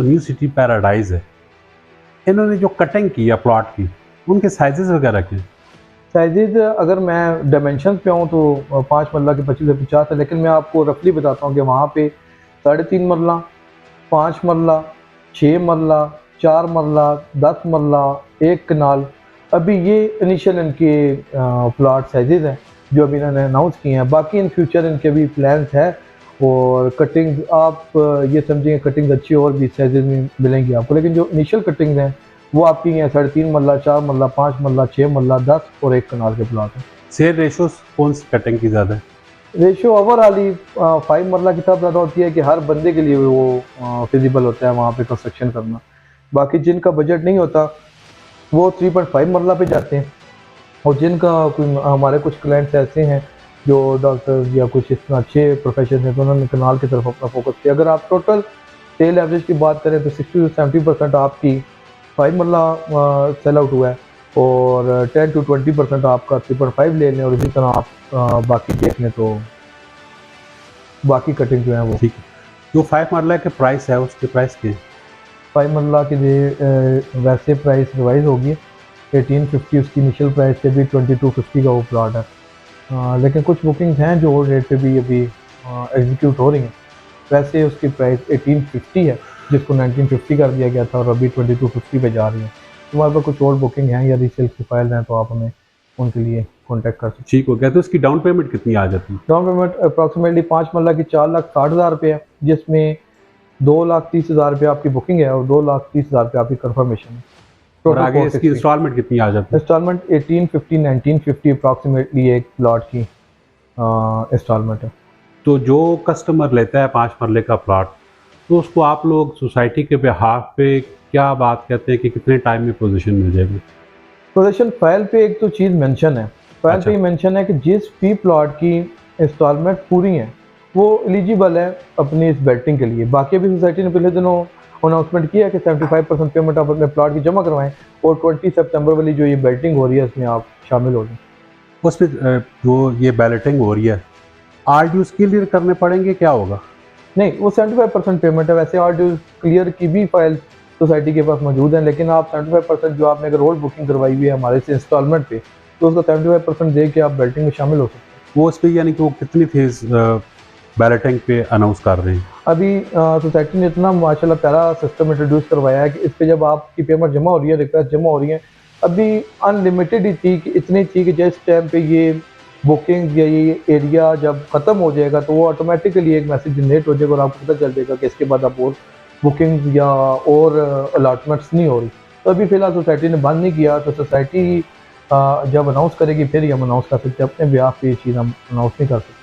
New city paradise है, इन्होंने जो कटिंग की है प्लॉट की, उनके साइजेस वगैरह के साइजेज अगर मैं डायमेंशन पे आऊँ तो 5 मरला के 25 से 50 है, लेकिन मैं आपको रफली बताता हूँ कि वहाँ पे 3.5 मरला, 5 मरला, 6 मरला, 4 मरला, 10 मरला, 1 कनाल, अभी ये इनिशियल इनके प्लॉट साइजेज हैं जो अभी इन्होंने अनाउंस किए हैं। बाकी इन फ्यूचर इनके भी प्लान्स है और कटिंग आप ये समझेंगे कटिंग अच्छी और भी साइजेज में मिलेंगी आपको, लेकिन जो इनिशियल कटिंग हैं वो आपकी हैं 3.5 मरला, 4 मरला, 5 मरला, 6 मरला, 10 और 1 कनाल के प्लॉट हैं। सेल रेशो कौन सी कटिंग की ज़्यादा है? रेशियो ओवरऑल ही 5 मरला की तरफ ज़्यादा होती है कि हर बंदे के लिए वो फिजिबल होता है वहाँ पे कंस्ट्रक्शन करना। बाकी जिनका बजट नहीं होता वो 3.5 मरला पे जाते हैं, और जिनका कोई हमारे कुछ क्लाइंट्स ऐसे हैं जो डॉक्टर्स या कुछ इस तरह अच्छे प्रोफेशन हैं तो उन्होंने कनाल की तरफ अपना फोकस किया। अगर आप टोटल सेल एवरेज की बात करें तो 60 से 70% आपकी 5 मरला सेल आउट हुआ है और 10 to 20% आपका 3.5 ले लें, और इसी तरह आप बाकी देख लें तो बाकी कटिंग जो है वो ठीक है। जो 5 मरला के प्राइस है उसके प्राइस के 5 मरला के वैसे प्राइस रिवाइज होगी 1850 उसकी इनिशियल प्राइस पे भी 2250 का वो प्लॉट है। लेकिन कुछ बुकिंग्स हैं जो रेट पे भी अभी एग्जीक्यूट हो रही हैं। वैसे उसकी प्राइस 1850 है जिसको 1950 कर दिया गया था और अभी 2250 पे जा रही है। तुम्हारे पास कुछ और बुकिंग हैं या रीसेल की फाइल हैं तो आप हमें उनके लिए कॉन्टैक्ट कर सकते हैं। ठीक हो गया। तो इसकी डाउन पेमेंट कितनी आ जाती है? डाउन पेमेंट अप्रॉक्सीमेटली 5 मरला की 4,60,000 रुपये है, जिसमें 2,30,000 रुपये आपकी बुकिंग है और 2,30,000 रुपये आपकी कन्फर्मेशन है। और आगे इसकी इंस्टॉलमेंट कितनी आ जाती है? इंस्टॉलमेंट 1850 1950 अप्रॉक्सीमेटली एक प्लॉट की इंस्टॉलमेंट है। तो जो कस्टमर लेता है 5 मरले का प्लॉट, तो उसको आप लोग सोसाइटी के बिहाफ पे क्या बात कहते हैं कि कितने टाइम में पोजीशन मिल जाएगी? पोजीशन फाइल पे एक तो चीज़ मेंशन है, फाइल अच्छा। पे मेंशन है कि जिस भी प्लॉट की इंस्टॉलमेंट पूरी है वो एलिजिबल है अपनी इस बेल्टिंग के लिए। बाकी अभी सोसाइटी ने पिछले दिनों अनाउंसमेंट किया कि 75% पेमेंट आप अपने प्लॉट की जमा करवाएं और 20 सितंबर वाली जो ये बेल्टिंग हो रही है इसमें आप शामिल हो जाएं। उसमें जो ये बैलेटिंग हो रही है, RDUs क्लियर करने पड़ेंगे, क्या होगा? नहीं, वो 75% पेमेंट है। वैसे RDUs क्लियर की भी फाइल सोसाइटी के पास मौजूद है, लेकिन आप 75% जो आपने अगर रोल बुकिंग करवाई हुई है हमारे से इंस्टॉलमेंट पे तो उसका 75% दे के आप बेल्टिंग में शामिल हो सकते हैं। वो उस पर यानी कि वो कितनी फीस बैलेटिंग पे अनाउंस कर रहे हैं? अभी सोसाइटी ने इतना माशाल्लाह प्यारा सिस्टम इंट्रोड्यूस करवाया है कि इस पे जब आपकी पेमेंट जमा हो रही है, रिक्वेस्ट जमा हो रही है, अभी अनलिमिटेड ही थी कि इतनी थी कि जिस टाइम पे ये बुकिंग या ये एरिया जब ख़त्म हो जाएगा तो वो ऑटोमेटिकली एक मैसेज जनरेट हो जाएगा और आपको पता चल जाएगा कि इसके बाद आप और बुकिंग या और अलॉटमेंट्स नहीं हो रही। तो अभी फ़िलहाल सोसाइटी ने बंद नहीं किया, तो सोसाइटी जब अनाउंस करेगी फिर ही हम अनाउंस कर सकते हैं। अपने ब्याह पे ये चीज़ हम अनाउंस नहीं कर सकते।